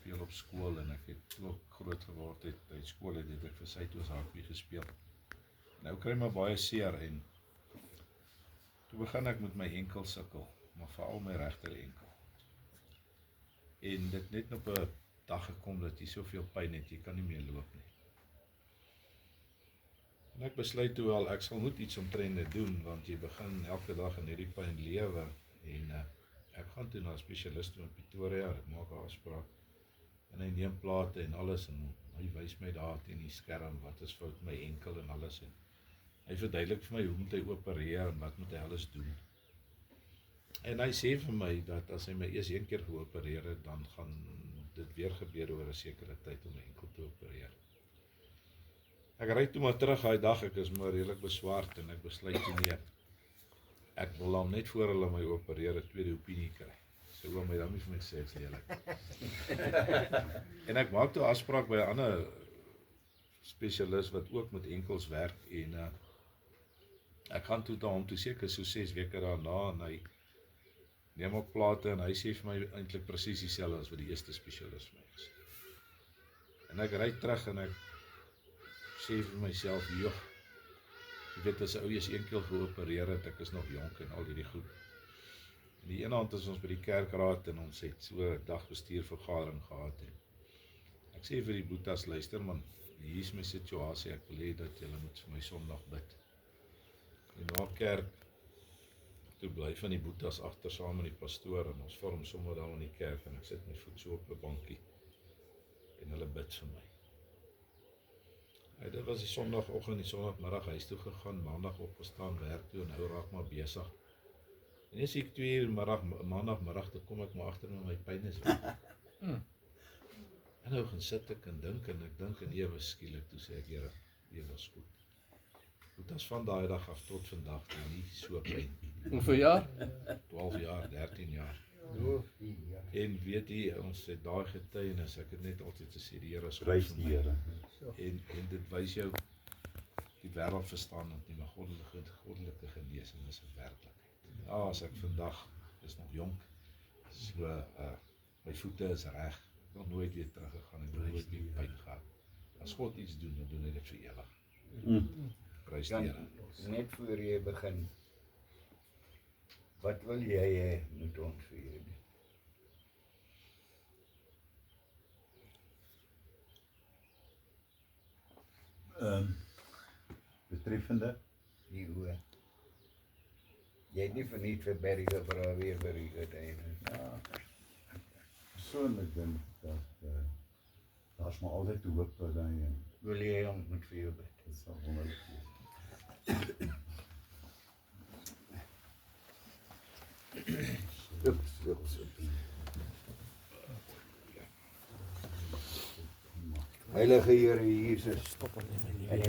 gespeel op skool en ek het ook groot geword het, by skool het ek vir Suidoos rugby gespeel. Nou kry my baie seer en toe begin ek met my enkel sukkel, maar veral my regter enkel. En dit net op 'n dag gekom dat jy soveel pyn het, jy kan nie meer loop nie. En ek besluit toe al, ek sal moet iets omtrent dit doen, want jy begin elke dag in hierdie pyn lewe en ek gaan toe na 'n spesialist in Pretoria, ek maak 'n afspraak en hy neem plate en alles en hy wys my daar teen die skerm wat is fout met my enkel en alles en hy verduidelik vir my hoe moet hy opereer en wat moet hy alles doen. En hy sê vir my dat as hy my eers een keer geopereer het, dan gaan dit weer gebeur oor 'n sekere tyd om my enkel te opereer. Ek ry toe maar terug daai dag, ek is maar redelik beswaard en ek besluit toe nee. Ek wil hom net voor hulle my opereer 'n tweede opinie kry. So wil my dan nie vir my sê ek's lelik. En ek maak toe afspraak by 'n ander spesialis wat ook met enkels werk en ek gaan toe hom toe seker so 6 weke daarna en hy neem op plate en hy sê vir my eintlik presies dieselfde as wat die eerste spesialis vir my is. En ek ry terug en ek sê vir myself, joh, jy weet as 'n ou eers een keer geopereer het, ek is nog jonk en al hierdie goed. En die ene hand is ons by die kerkraad en ons het so 'n dagbestuurvergadering gehad en ek sê vir die boetas, luister man, hier is my situasie, ek wil hê dat julle moet vir my Sondag bid. En na kerk, toe bly van die boetas agter saam met die pastoor en ons vorm sommer daar in die kerk en ek sit my voet so op 'n bankie en hulle bid vir my. Dit was die Sondagoggend, die Sondagmiddag huis toe gegaan, Maandag opgestaan, werk toe en nou raak maar besig. En as ek 2 uur Maandagmiddag, dan kom ek maar agter met my pyn is weg. En nou gaan sit ek en dink en ewe skielik toe sê ek, Here, dit was goed. Goed as van daai dag af tot vandag nie so pyn. Hoeveel jaar? 12 jaar, 13 jaar. En weet jy, ons het daai getuienis, ek het net altyd gesê, die Here is goed vir my. En dit wys jou, die wêreld verstaan dat nie, maar goddelike genesing is 'n werklikheid. Ja, as ek vandag is nog jonk, so my voete is reg, ek nog nooit weer teruggegaan en nooit weer pyn gehad. As God iets doen, dan doen hy dit vir ewig. Prys die Here. Net voor jy begin, wat wil jy hê moet ons vir jou doen? Betreffende? Die hoe? Jy het nie verniet vir Barry gevra weer vir die uiteindelik. Ja, persoonlik dink dat daar's maar altyd hoop dat hy Wil jy ons moet vir jou bid? dit sal wonderlik wees. Heilige Here Jesus.